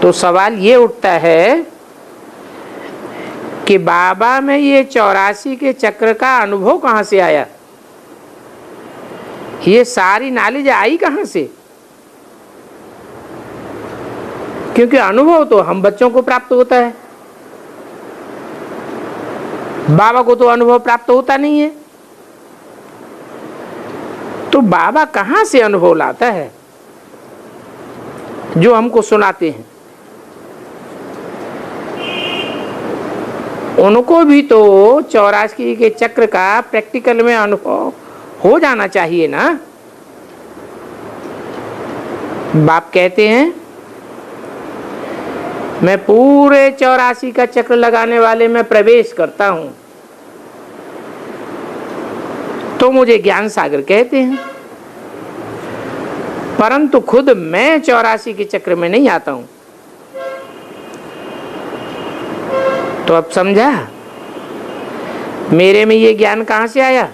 तो सवाल ये उठता है कि बाबा में ये 84 के चक्र का अनुभव कहां से आया? ये सारी नॉलेज आई कहां से? क्योंकि अनुभव तो हम बच्चों को प्राप्त होता है, बाबा को तो अनुभव प्राप्त होता नहीं है। तो बाबा कहां से अनुभव लाता है जो हमको सुनाते हैं? उनको भी तो 84 के चक्र का प्रैक्टिकल में अनुभव हो जाना चाहिए ना। बाप कहते हैं मैं पूरे 84 का चक्र लगाने वाले में प्रवेश करता हूं, तो मुझे ज्ञान सागर कहते हैं। परंतु खुद मैं 84 के चक्र में नहीं आता हूं। तो अब समझा मेरे में ये ज्ञान कहां से आया?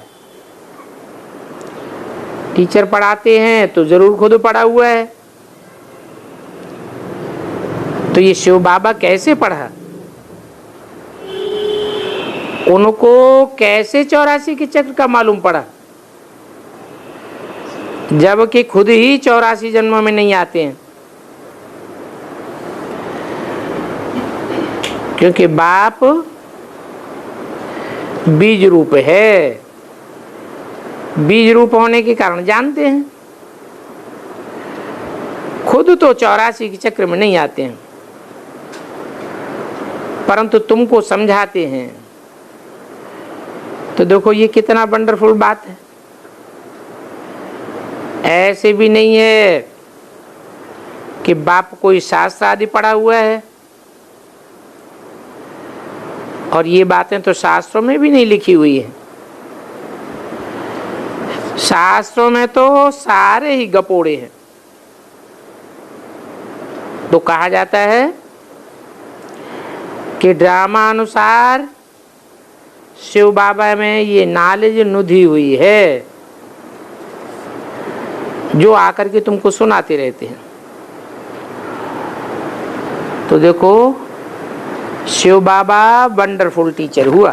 टीचर पढ़ाते हैं तो जरूर खुद पढ़ा हुआ है। तो ये शिव बाबा कैसे पढ़ा? उनको कैसे 84 के चक्र का मालूम पड़ा, जबकि खुद ही 84 जन्मों में नहीं आते हैं? क्योंकि बाप बीज रूप है, बीज रूप होने के कारण जानते हैं। खुद तो 84 के चक्र में नहीं आते हैं, परंतु तुमको समझाते हैं। तो देखो ये कितना वंडरफुल बात है। ऐसे भी नहीं है कि बाप कोई शास्त्र आदि पढ़ा हुआ है, और ये बातें तो शास्त्रों में भी नहीं लिखी हुई है। शास्त्रों में तो सारे ही गपोड़े हैं। तो कहा जाता है कि ड्रामा अनुसार शिव बाबा में ये नॉलेज नुधी हुई है, जो आकर के तुमको सुनाते रहते हैं। तो देखो शिव बाबा वंडरफुल टीचर हुआ।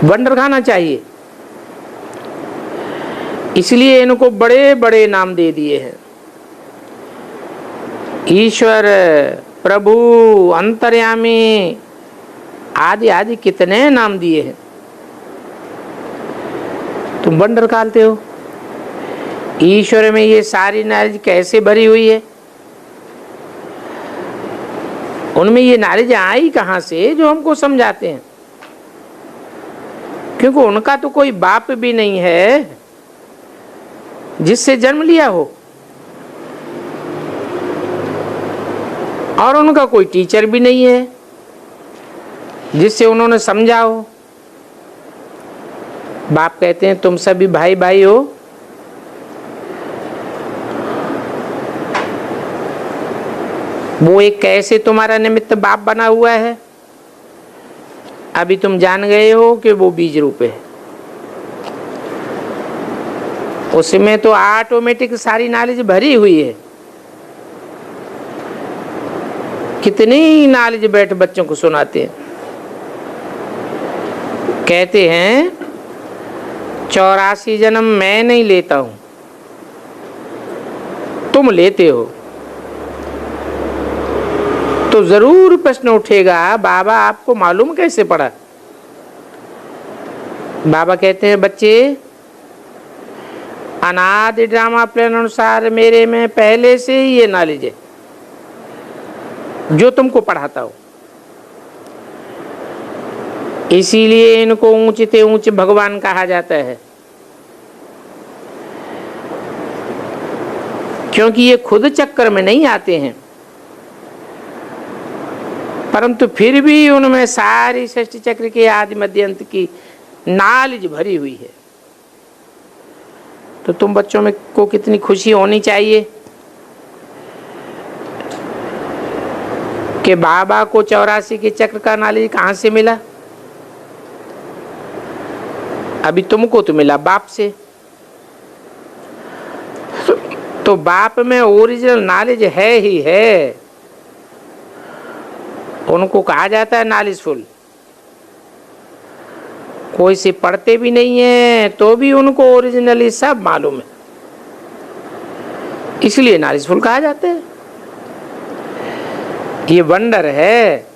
वंडर खाना चाहिए, इसलिए इनको बड़े बड़े नाम दे दिए हैं। ईश्वर, प्रभु, अंतर्यामी आदि आदि कितने नाम दिए हैं। तुम वंडर खाते हो। ईश्वर में ये सारी नॉलेज कैसे भरी हुई है? उनमें ये नॉलेज आई कहां से जो हमको समझाते हैं? क्योंकि उनका तो कोई बाप भी नहीं है जिससे जन्म लिया हो, और उनका कोई टीचर भी नहीं है जिससे उन्होंने समझा हो। बाप कहते हैं तुम सभी भाई भाई हो। वो एक कैसे तुम्हारा निमित्त बाप बना हुआ है, अभी तुम जान गए हो कि वो बीज रूप है। उसमें तो ऑटोमेटिक सारी नॉलेज भरी हुई है। कितनी नॉलेज बैठ बच्चों को सुनाते हैं। कहते हैं 84 जन्म मैं नहीं लेता हूं, तुम लेते हो। तो जरूर प्रश्न उठेगा बाबा आपको मालूम कैसे पड़ा? बाबा कहते हैं बच्चे अनादि ड्रामा प्लान अनुसार मेरे में पहले से ही ये नॉलेज है जो तुमको पढ़ाता हो। इसीलिए इनको ऊंचे से ऊंचे भगवान कहा जाता है, क्योंकि ये खुद चक्कर में नहीं आते हैं, परंतु फिर भी उनमें सारी सृष्टि चक्र के आदि मध्य अंत की नॉलेज भरी हुई है। तो तुम बच्चों में को कितनी खुशी होनी चाहिए कि बाबा को 84 के चक्र का नॉलेज कहां से मिला? अभी तुमको तो मिला बाप से। तो तो बाप में ओरिजिनल नॉलेज है ही है, उनको कहा जाता है नॉलेजफुल। कोई से पढ़ते भी नहीं है तो भी उनको ओरिजिनली सब मालूम है, इसलिए नॉलेजफुल कहा जाता है। ये वंडर है,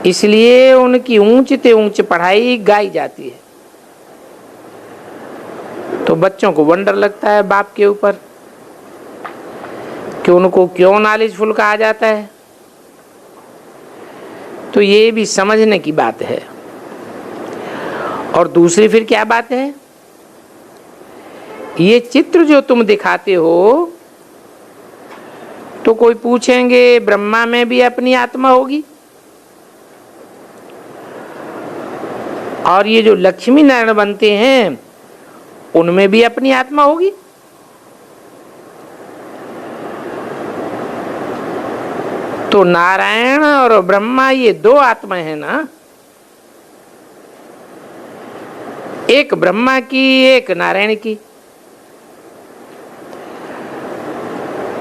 इसलिए उनकी ऊंच से ऊंच पढ़ाई गाई जाती है। तो बच्चों को वंडर लगता है बाप के ऊपर कि उनको क्यों नॉलेजफुल कहा जाता है। तो ये भी समझने की बात है। और दूसरी फिर क्या बात है, ये चित्र जो तुम दिखाते हो, तो कोई पूछेंगे ब्रह्मा में भी अपनी आत्मा होगी, और ये जो लक्ष्मी नारायण बनते हैं उनमें भी अपनी आत्मा होगी। तो नारायण और ब्रह्मा ये दो आत्माएं हैं ना, एक ब्रह्मा की एक नारायण की।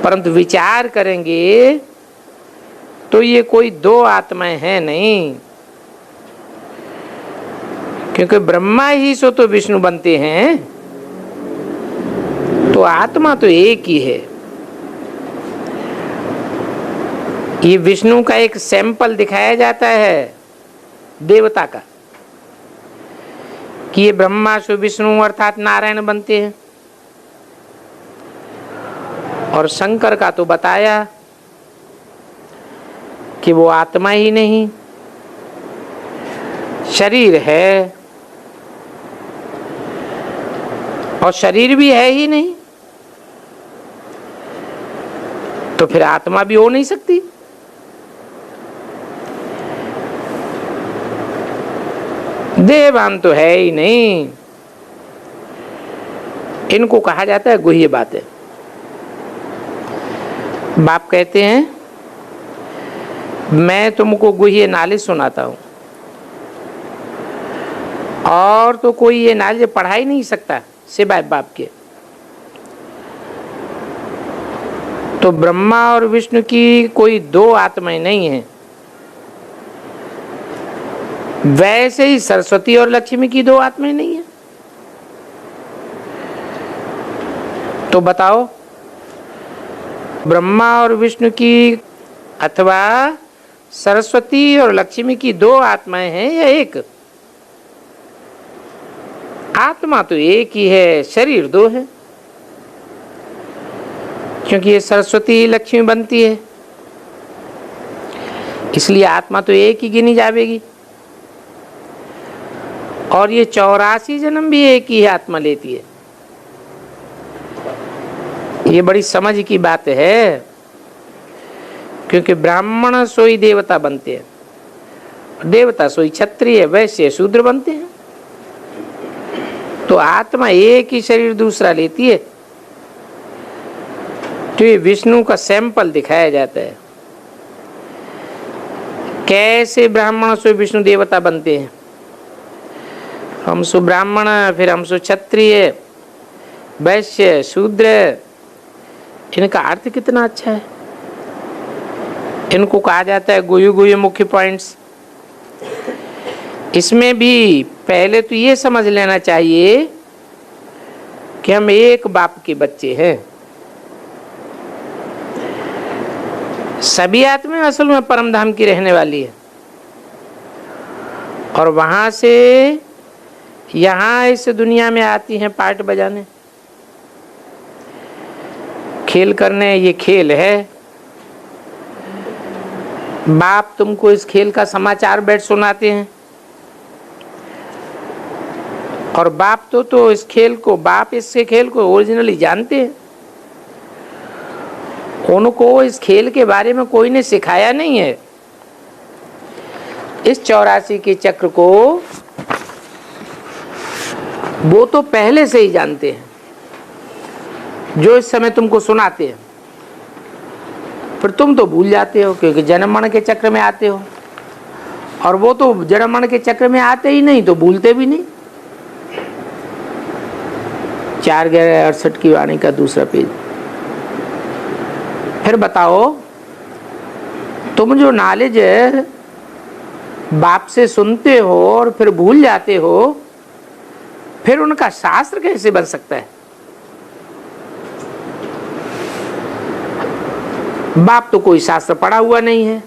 परंतु विचार करेंगे तो ये कोई दो आत्माएं हैं नहीं, क्योंकि ब्रह्मा ही सो तो विष्णु बनते हैं, तो आत्मा तो एक ही है। ये विष्णु का एक सैंपल दिखाया जाता है देवता का, कि ये ब्रह्मा सो विष्णु अर्थात नारायण बनते हैं। और शंकर का तो बताया कि वो आत्मा ही नहीं, शरीर है, और शरीर भी है ही नहीं, तो फिर आत्मा भी हो नहीं सकती। देहवान तो है ही नहीं। इनको कहा जाता है गुह्य बातें। बाप कहते हैं मैं तुमको गुह्य नॉलेज सुनाता हूं, और तो कोई ये नॉलेज पढ़ा ही नहीं सकता सिवाय बाप के। तो ब्रह्मा और विष्णु की कोई दो आत्माएं नहीं है, वैसे ही सरस्वती और लक्ष्मी की दो आत्माएं नहीं है। तो बताओ, ब्रह्मा और विष्णु की अथवा सरस्वती और लक्ष्मी की दो आत्माएं हैं या एक? आत्मा तो एक ही है, शरीर दो है, क्योंकि ये सरस्वती लक्ष्मी बनती है, इसलिए आत्मा तो एक ही गिनी जाएगी। और ये 84 जन्म भी एक ही आत्मा लेती है। ये बड़ी समझ की बात है, क्योंकि ब्राह्मण सोई देवता बनते हैं, देवता सोई क्षत्रिय वैश्य शूद्र बनते हैं। तो आत्मा एक ही शरीर दूसरा लेती है। तो ये विष्णु का सैंपल दिखाया जाता है, कैसे ब्राह्मण से विष्णु देवता बनते हैं। हम सो ब्राह्मण, फिर हम सो क्षत्रिय वैश्य शूद्र। इनका अर्थ कितना अच्छा है। इनको कहा जाता है गुह्य गुह्य मुख्य पॉइंट्स। इसमें भी पहले तो ये समझ लेना चाहिए कि हम एक बाप के बच्चे हैं। सभी आत्माएं असल में परम धाम की रहने वाली है, और वहां से यहाँ इस दुनिया में आती हैं पार्ट बजाने, खेल करने। ये खेल है। बाप तुमको इस खेल का समाचार बैठ सुनाते हैं, और बाप तो इस खेल को, बाप इससे खेल को ओरिजिनली जानते हैं। उनको इस खेल के बारे में कोई ने सिखाया नहीं है। इस 84 के चक्र को वो तो पहले से ही जानते हैं, जो इस समय तुमको सुनाते हैं। फिर तुम तो भूल जाते हो, क्योंकि जन्म मरण के चक्र में आते हो, और वो तो जन्म मरण के चक्र में आते ही नहीं, तो भूलते भी नहीं। 4/11/68 की वाणी का दूसरा पेज। फिर बताओ, तुम जो नॉलेज बाप से सुनते हो और फिर भूल जाते हो, फिर उनका शास्त्र कैसे बन सकता है? बाप तो कोई शास्त्र पढ़ा हुआ नहीं है,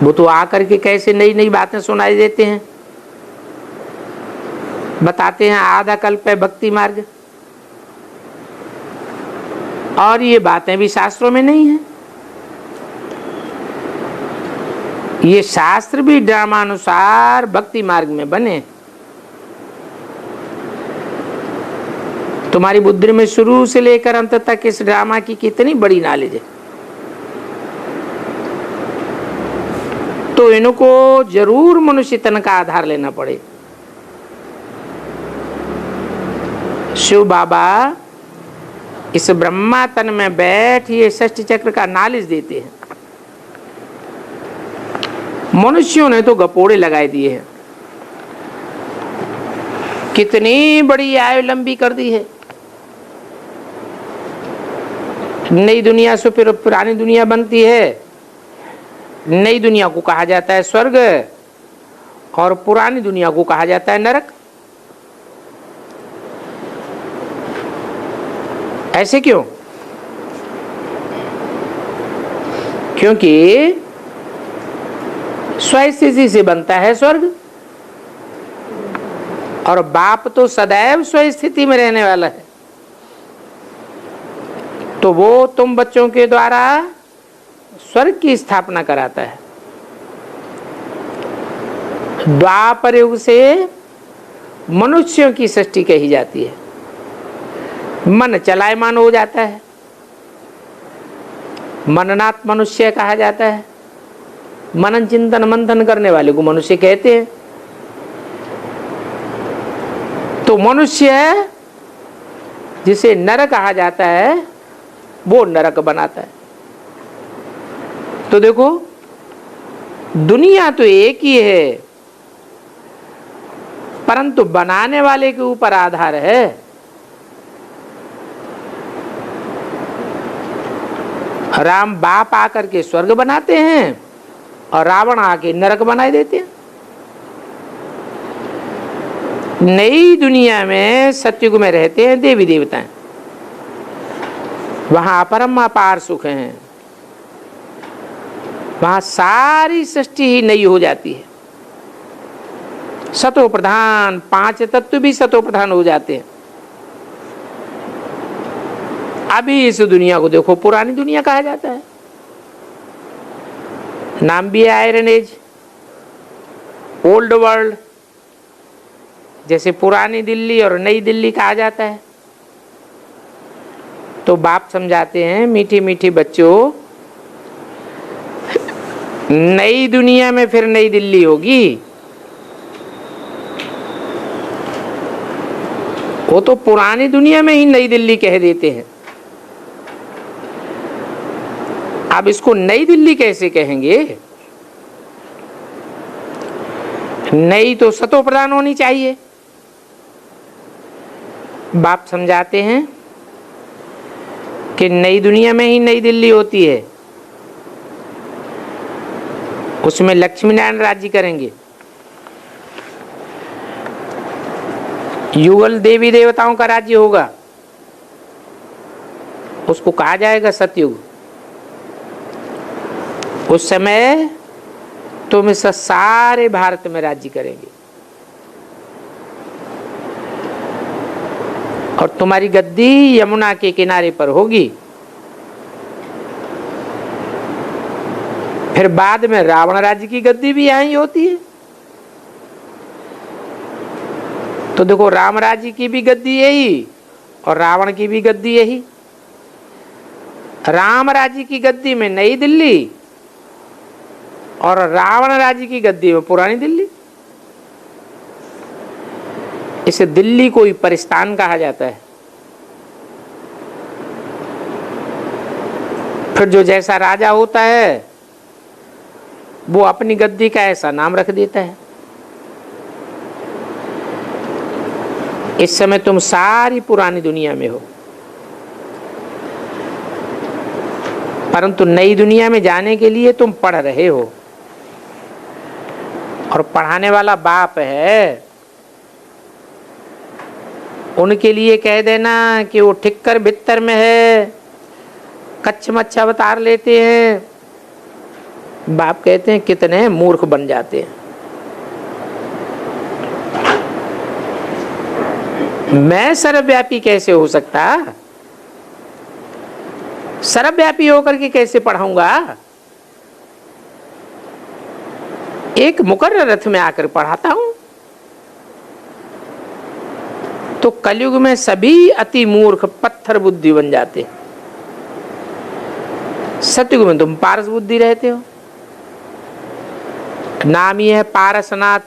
वो तो आकर के कैसे नई नई बातें सुनाई देते हैं, बताते हैं आधा कल्प है भक्ति मार्ग, और ये बातें भी शास्त्रों में नहीं है। ये शास्त्र भी ड्रामानुसार भक्ति मार्ग में बने। तुम्हारी बुद्धि में शुरू से लेकर अंत तक इस ड्रामा की कितनी बड़ी नॉलेज है, तो इनको जरूर मनुष्य तन का आधार लेना पड़े। शिव बाबा इस ब्रह्मा तन में बैठ ये षष्ठ चक्र का नॉलेज देते हैं। मनुष्यों ने तो गपोड़े लगाए दिए हैं, कितनी बड़ी आयु लंबी कर दी है। नई दुनिया से फिर पुरानी दुनिया बनती है। नई दुनिया को कहा जाता है स्वर्ग और पुरानी दुनिया को कहा जाता है नरक। ऐसे क्यों? क्योंकि स्वस्थिति से बनता है स्वर्ग, और बाप तो सदैव स्वस्थिति में रहने वाला है, तो वो तुम बच्चों के द्वारा स्वर्ग की स्थापना कराता है। द्वापर युग से मनुष्यों की सृष्टि कही जाती है। मन चलायमान हो जाता है, मननात् मनुष्य कहा जाता है। मनन चिंतन मंथन करने वाले को मनुष्य कहते हैं। तो मनुष्य जिसे नर कहा जाता है वो नरक बनाता है। तो देखो, दुनिया तो एक ही है, परंतु बनाने वाले के ऊपर आधार है। राम बाप आकर के स्वर्ग बनाते हैं और रावण आके नरक बनाए देते हैं। नई दुनिया में सतयुग में रहते हैं देवी देवताएं, वहां अपरम अपार सुख हैं, वहां सारी सृष्टि ही नई हो जाती है। सतो प्रधान 5 तत्व भी सतो प्रधान हो जाते हैं। अभी इस दुनिया को देखो, पुरानी दुनिया कहा जाता है। नाम भी है आयरन एज, ओल्ड वर्ल्ड। जैसे पुरानी दिल्ली और नई दिल्ली कहा जाता है। तो बाप समझाते हैं, मीठी मीठी बच्चों, नई दुनिया में फिर नई दिल्ली होगी। वो तो पुरानी दुनिया में ही नई दिल्ली कह देते हैं। अब इसको नई दिल्ली कैसे कहेंगे? नई तो सतो प्रधान होनी चाहिए। बाप समझाते हैं कि नई दुनिया में ही नई दिल्ली होती है, उसमें लक्ष्मी नारायण राज्य करेंगे। युगल देवी देवताओं का राज्य होगा, उसको कहा जाएगा सतयुग। उस समय तुम इस सारे भारत में राज्य करेंगे और तुम्हारी गद्दी यमुना के किनारे पर होगी। फिर बाद में रावण राज्य की गद्दी भी यहीं होती है। तो देखो, राम राज्य की भी गद्दी यही और रावण की भी गद्दी यही। राम राज्य की गद्दी में नई दिल्ली और रावण राज्य की गद्दी में पुरानी दिल्ली। इसे दिल्ली को ही परिस्तान कहा जाता है। फिर जो जैसा राजा होता है वो अपनी गद्दी का ऐसा नाम रख देता है। इस समय तुम सारी पुरानी दुनिया में हो, परंतु नई दुनिया में जाने के लिए तुम पढ़ रहे हो, और पढ़ाने वाला बाप है। उनके लिए कह देना कि वो ठिक्कर भित्तर में है, कच्छ मच्छ अवतार लेते हैं, बाप कहते हैं कितने मूर्ख बन जाते हैं। मैं सर्वव्यापी कैसे हो सकता, सर्वव्यापी होकर के कैसे पढ़ाऊंगा? एक मुकर्रर रथ में आकर पढ़ाता हूं। तो कलयुग में सभी अति मूर्ख पत्थर बुद्धि बन जाते, सतयुग में तुम पारस बुद्धि रहते हो। नाम ही है पारसनाथ।